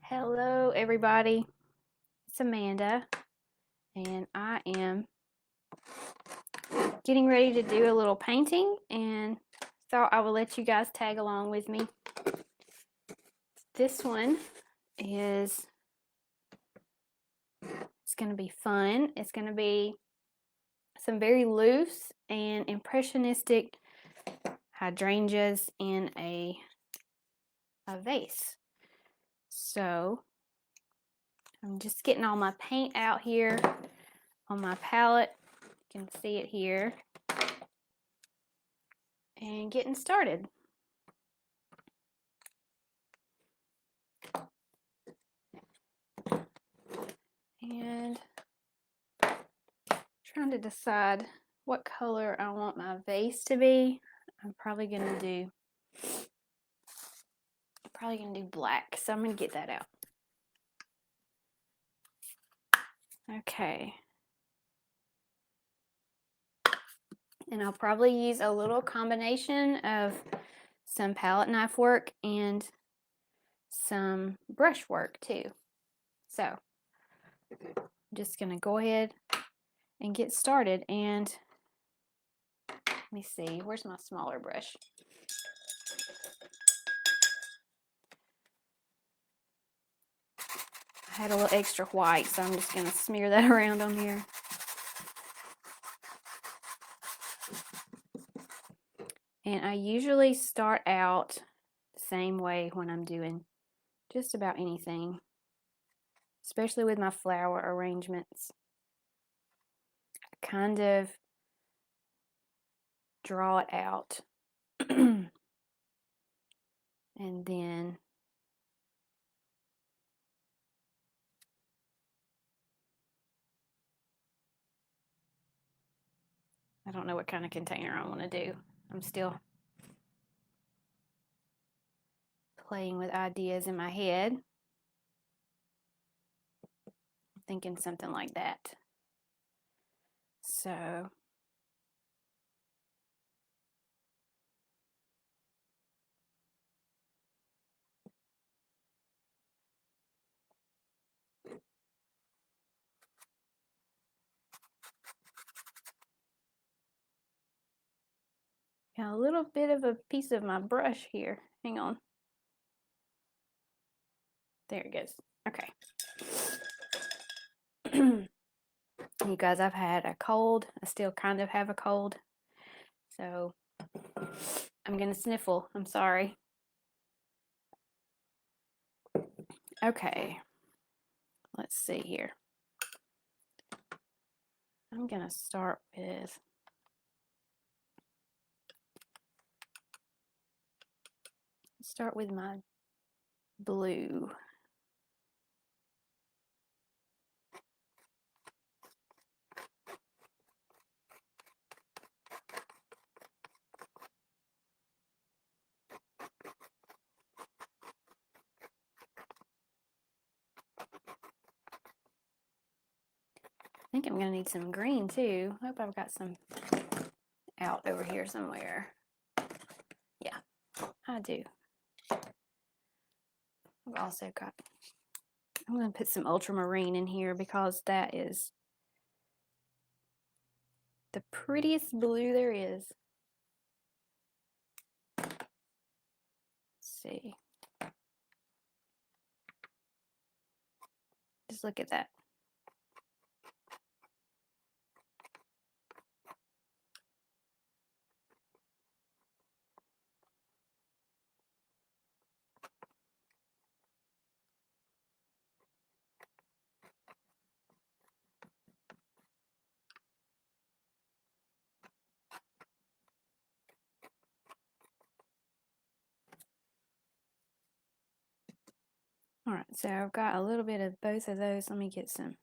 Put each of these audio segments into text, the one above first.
Hello, everybody. It's Amanda, and I am getting ready to do a little painting, and thought I would let you guys tag along with me. This one is, it's going to be fun. It's going to be some very loose and impressionistic hydrangeas in a vase. So I'm just getting all my paint out here on my palette. You can see it here. And getting started. And trying to decide what color I want my vase to be. I'm probably gonna do black, so I'm gonna get that out. Okay. And I'll probably use a little combination of some palette knife work and some brush work too. So I'm just gonna go ahead and get started. And let me see, where's my smaller brush? I had a little extra white, so I'm just gonna smear that around on here. And I usually start out the same way when I'm doing just about anything, especially with my flower arrangements. I kind of draw it out and then I don't know what kind of container I want to do. I'm still playing with ideas in my head. Thinking something like that. So got a little bit of a piece of my brush here. Hang on. There it goes. Okay. You guys, I've had a cold. I still kind of have a cold. So I'm going to sniffle. I'm sorry. Okay. Let's see here. I'm going to start with my blue. I think I'm going to need some green too. I hope I've got some out over here somewhere. Yeah, I do. I've also got, I'm going to put some ultramarine in here because that is the prettiest blue there is. Let's see. Just look at that. All right, so I've got a little bit of both of those. Let me get some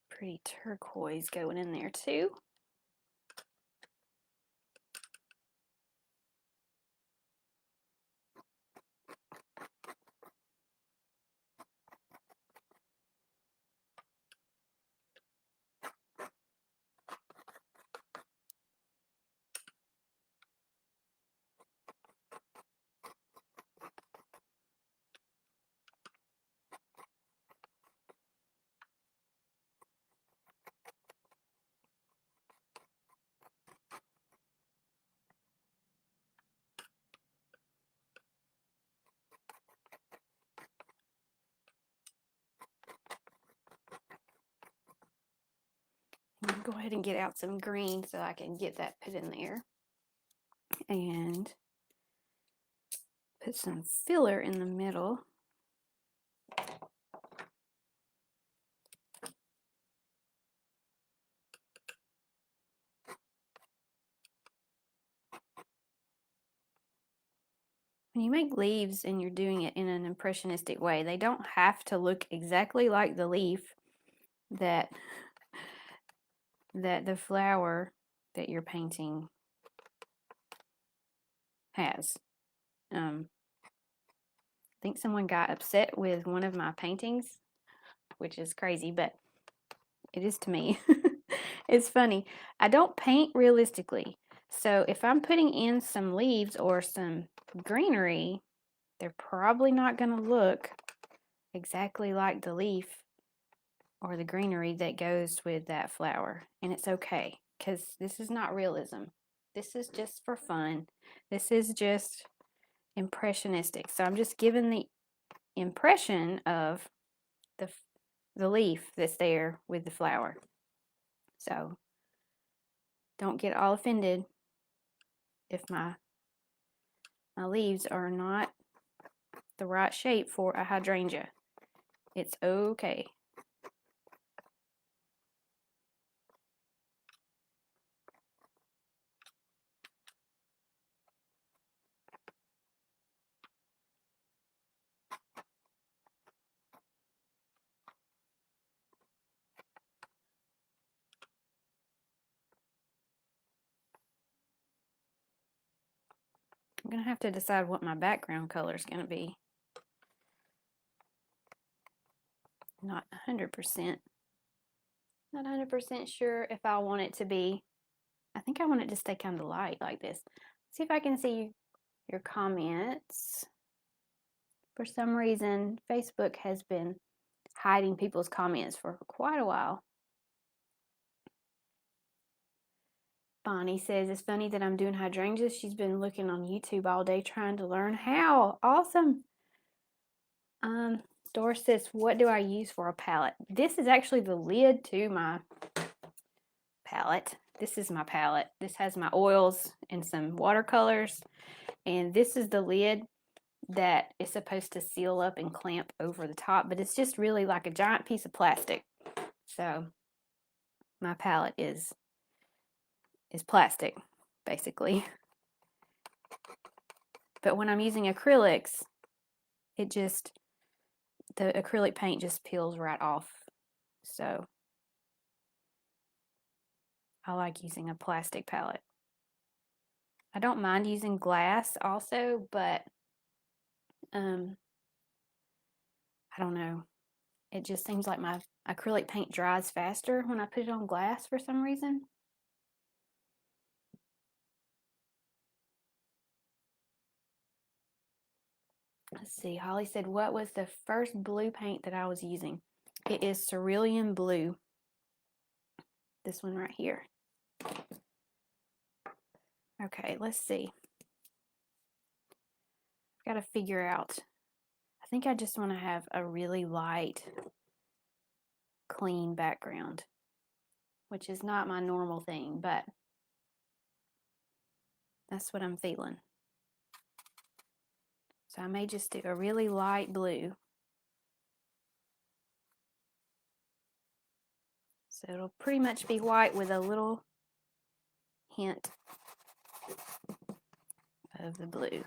pretty turquoise going in there too. go ahead and get out some green so I can get that put in there. And put some filler in the middle. When you make leaves and you're doing it in an impressionistic way, they don't have to look exactly like the leaf that the flower that you're painting has. I think someone got upset with one of my paintings, which is crazy, but it is to me. It's funny. I don't paint realistically. So if I'm putting in some leaves or some greenery, they're probably not going to look exactly like the leaf or the greenery that goes with that flower. And it's okay, because this is not realism. This is just for fun. This is just impressionistic. So I'm just giving the impression of the leaf that's there with the flower. So don't get all offended if my leaves are not the right shape for a hydrangea. It's okay. I'm going to have to decide what my background color is going to be. Not 100%. Not 100% sure if I want it to be. I think I want it to stay kind of light like this. See if I can see your comments. For some reason, Facebook has been hiding people's comments for quite a while. Bonnie says, it's funny that I'm doing hydrangeas. She's been looking on YouTube all day trying to learn how. Awesome. Doris says, what do I use for a palette? This is actually the lid to my palette. This is my palette. This has my oils and some watercolors. And this is the lid that is supposed to seal up and clamp over the top. But it's just really like a giant piece of plastic. So my palette is plastic, basically. But when I'm using acrylics, the acrylic paint just peels right off. So I like using a plastic palette. I don't mind using glass also, but I don't know. It just seems like my acrylic paint dries faster when I put it on glass for some reason. Let's see, Holly said, what was the first blue paint that I was using? It is cerulean blue. This one right here. Okay, let's see. I've got to figure out. I think I just want to have a really light, clean background, which is not my normal thing, but that's what I'm feeling. So I may just do a really light blue. So it'll pretty much be white with a little hint of the blue.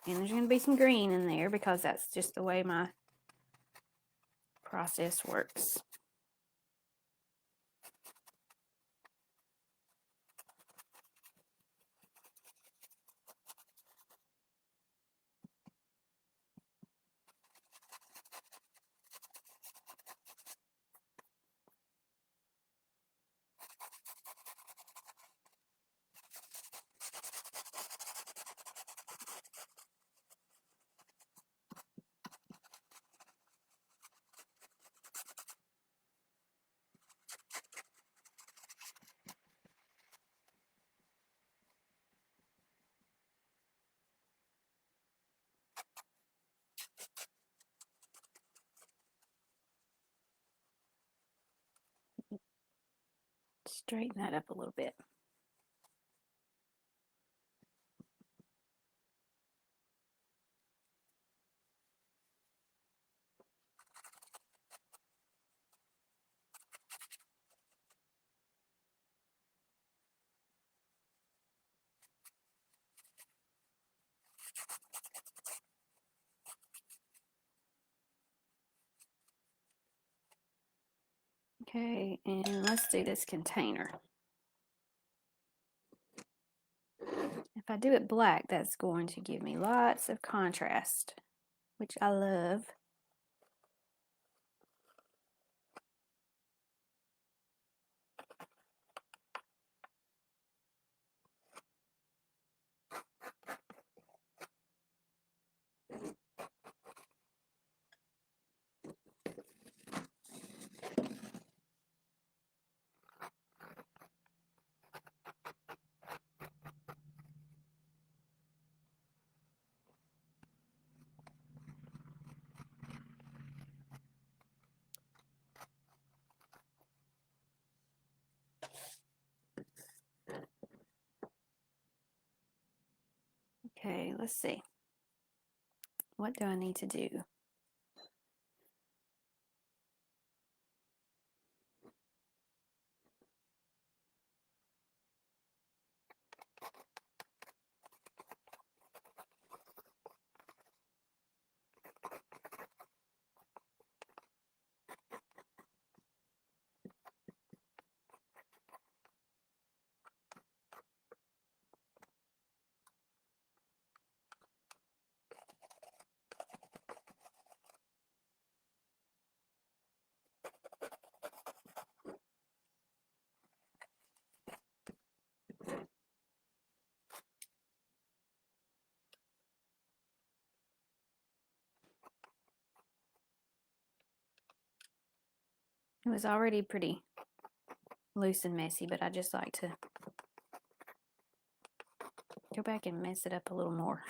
And there's going to be some green in there because that's just the way my process works. straighten that up a little bit. Okay, and let's do this container. If I do it black, that's going to give me lots of contrast, which I love. Okay, let's see. What do I need to do? It was already pretty loose and messy, but I just like to go back and mess it up a little more.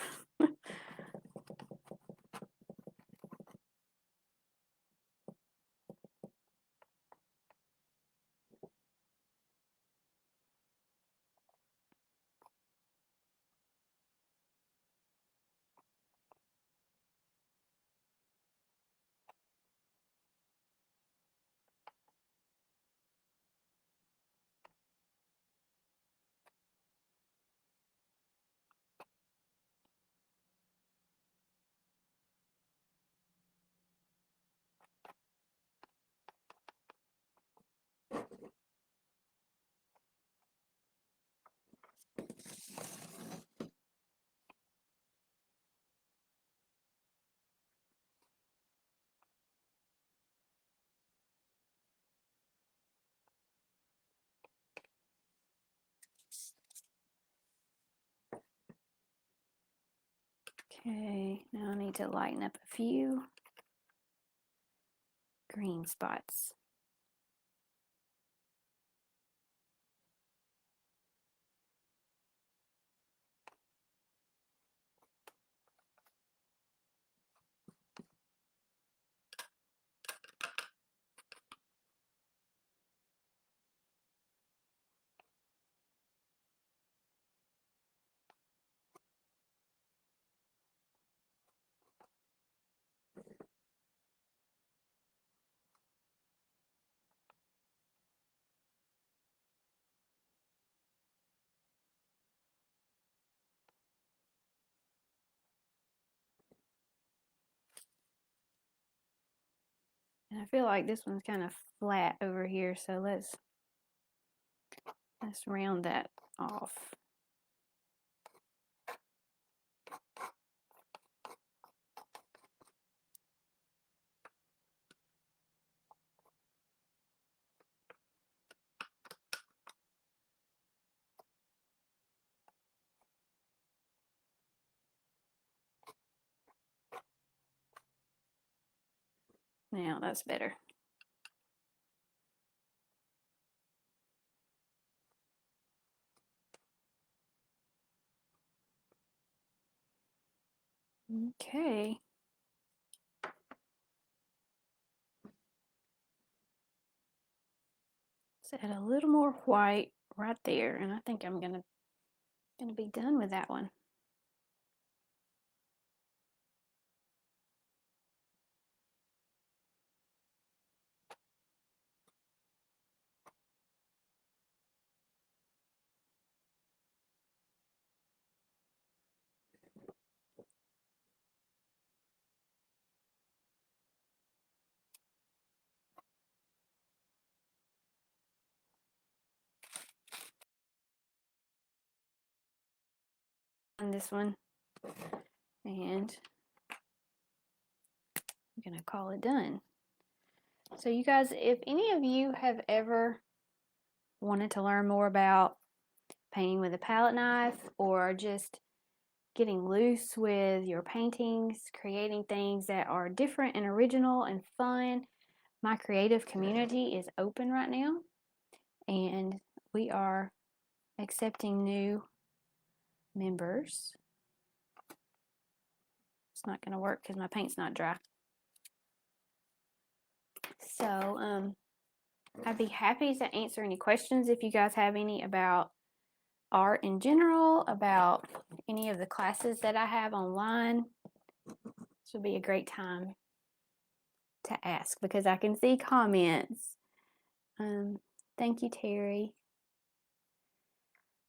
Okay, now I need to lighten up a few green spots. And I feel like this one's kind of flat over here, so let's round that off. Now that's better. Okay. Let's add a little more white right there, and I think I'm gonna be done with that one. On this one, and I'm gonna call it done. So you guys, if any of you have ever wanted to learn more about painting with a palette knife, or just getting loose with your paintings, creating things that are different and original and fun, my creative community is open right now, and we are accepting new members. It's not going to work because my paint's not dry. So I'd be happy to answer any questions if you guys have any about art in general, about any of the classes that I have online. This would be a great time to ask because I can see comments. Thank you, Terry.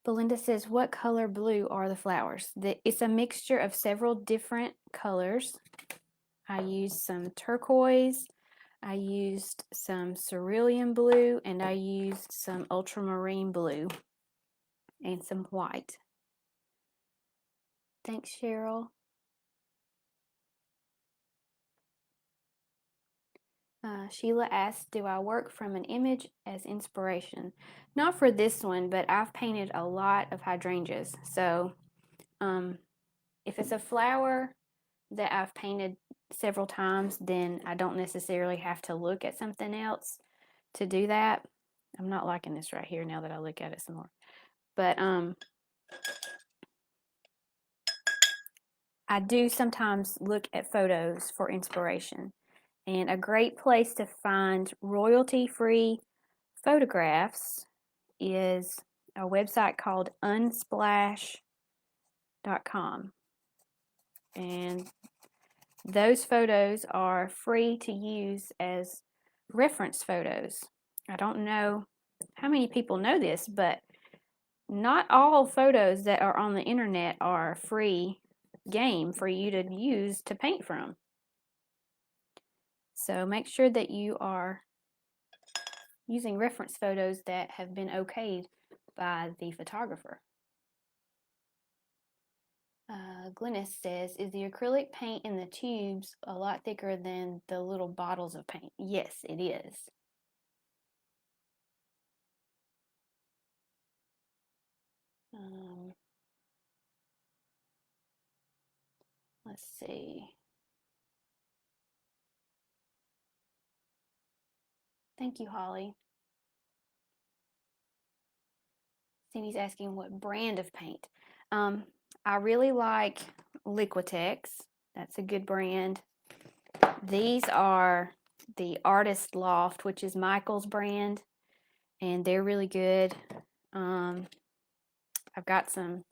Belinda says, what color blue are the flowers? It's a mixture of several different colors. I used some turquoise, I used some cerulean blue, and I used some ultramarine blue and some white. Thanks, Cheryl. Sheila asks, do I work from an image as inspiration? Not for this one, but I've painted a lot of hydrangeas. So if it's a flower that I've painted several times, then I don't necessarily have to look at something else to do that. I'm not liking this right here now that I look at it some more. But I do sometimes look at photos for inspiration. And a great place to find royalty-free photographs is a website called unsplash.com. And those photos are free to use as reference photos. I don't know how many people know this, but not all photos that are on the internet are free game for you to use to paint from. So make sure that you are using reference photos that have been okayed by the photographer. Glynis says, is the acrylic paint in the tubes a lot thicker than the little bottles of paint? Yes, it is. Let's see. Thank you, Holly. Cindy's asking what brand of paint. I really like Liquitex. That's a good brand. These are the Artist Loft, which is Michael's brand, and they're really good. I've got some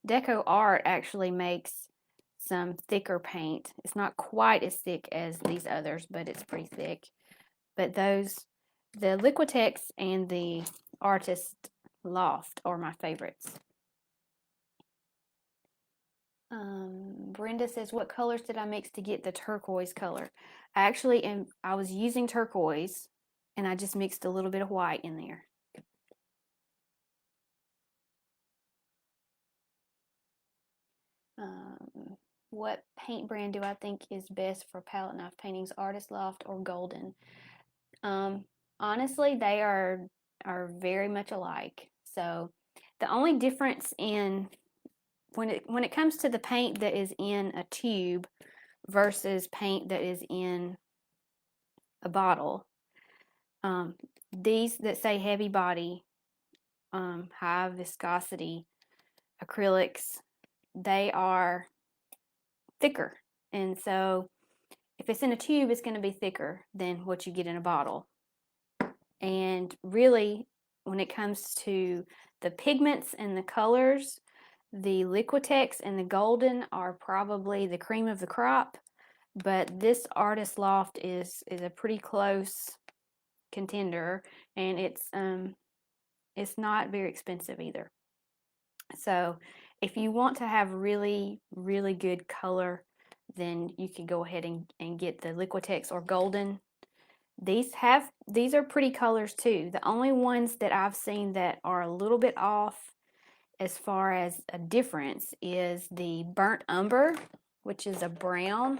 Deco Art actually makes some thicker paint. It's not quite as thick as these others, but it's pretty thick. But those, the Liquitex and the Artist Loft are my favorites. Brenda says, what colors did I mix to get the turquoise color? I was using turquoise and I just mixed a little bit of white in there. What paint brand do I think is best for palette knife paintings, Artist Loft or Golden? Honestly, they are very much alike. So the only difference in when it comes to the paint that is in a tube versus paint that is in a bottle, these that say heavy body, high viscosity acrylics, they are thicker, and so if it's in a tube, it's going to be thicker than what you get in a bottle. And really, when it comes to the pigments and the colors, the Liquitex and the Golden are probably the cream of the crop, but this Artist Loft is a pretty close contender, and it's not very expensive either. So if you want to have really, really good color, then you can go ahead and get the Liquitex or Golden. These are pretty colors too. The only ones that I've seen that are a little bit off as far as a difference is the Burnt Umber, which is a brown.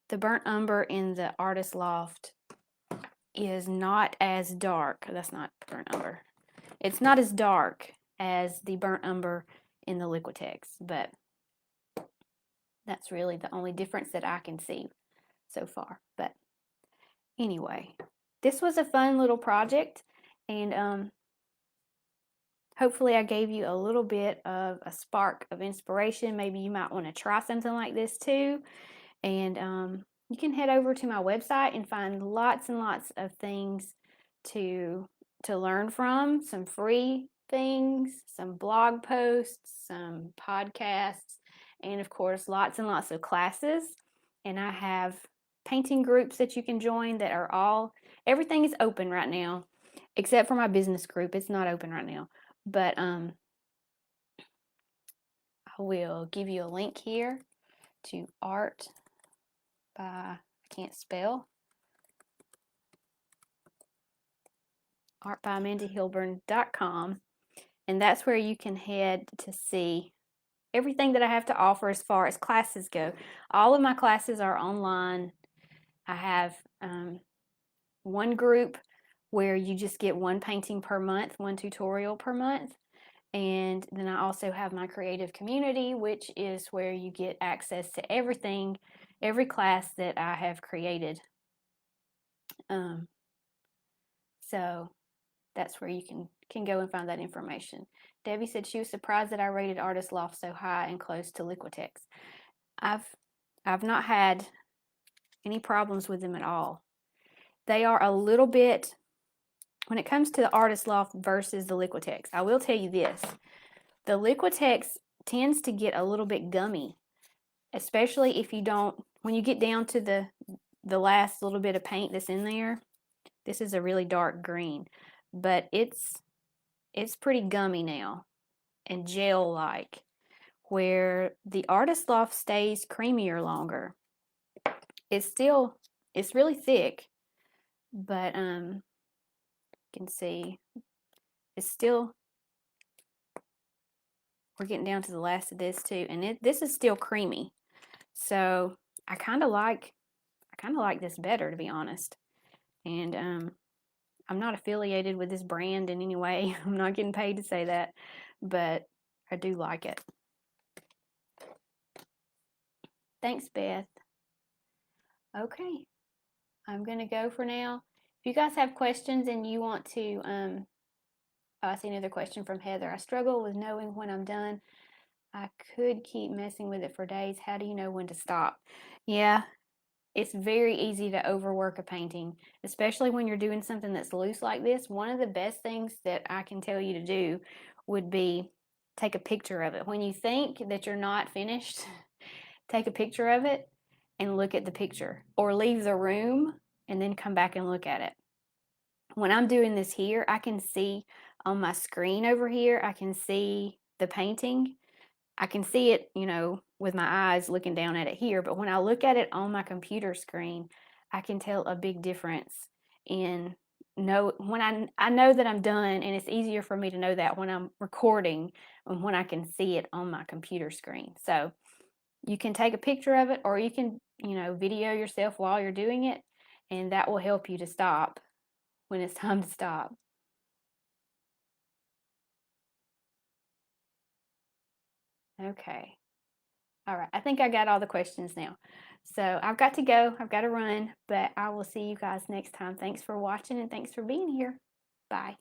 The Burnt Umber in the Artist Loft is not as dark. That's not Burnt Umber. It's not as dark as the Burnt Umber in the Liquitex, but that's really the only difference that I can see so far. But anyway, this was a fun little project, and hopefully I gave you a little bit of a spark of inspiration. Maybe you might want to try something like this too. And you can head over to my website and find lots and lots of things to learn from, some free things, some blog posts, some podcasts, and of course lots and lots of classes. And I have painting groups that you can join that are everything is open right now except for my business group. It's not open right now, but I will give you a link here to art by, I can't spell, artbymandahilburn.com, and that's where you can head to see everything that I have to offer as far as classes go. All of my classes are online. I have one group where you just get one painting per month, one tutorial per month. And then I also have my creative community, which is where you get access to everything, every class that I have created. So that's where you can go and find that information. Debbie said she was surprised that I rated Artist Loft so high and close to Liquitex. I've not had any problems with them at all. They are a little bit, when it comes to the Artist Loft versus the Liquitex, I will tell you this. The Liquitex tends to get a little bit gummy, especially if you don't, when you get down to the last little bit of paint that's in there. This is a really dark green, but it's pretty gummy now and gel-like, where the Artist Loft stays creamier longer. It's really thick, but you can see it's still, we're getting down to the last of this too, and this is still creamy. So I kind of like this better, to be honest. And I'm not affiliated with this brand in any way. I'm not getting paid to say that, but I do like it. Thanks, Beth. Okay, I'm gonna go for now. If you guys have questions and you want to, I see another question from Heather. I struggle with knowing when I'm done. I could keep messing with it for days. How do you know when to stop? Yeah, it's very easy to overwork a painting, especially when you're doing something that's loose like this. One of the best things that I can tell you to do would be take a picture of it. When you think that you're not finished, take a picture of it and look at the picture, or leave the room and then come back and look at it. When I'm doing this here, I can see on my screen over here, I can see the painting. I can see it, with my eyes looking down at it here, but when I look at it on my computer screen, I can tell a big difference when I know that I'm done, and it's easier for me to know that when I'm recording and when I can see it on my computer screen. So you can take a picture of it, or you can, video yourself while you're doing it, and that will help you to stop when it's time to stop. Okay. All right. I think I got all the questions now. So I've got to go. I've got to run, but I will see you guys next time. Thanks for watching and thanks for being here. Bye.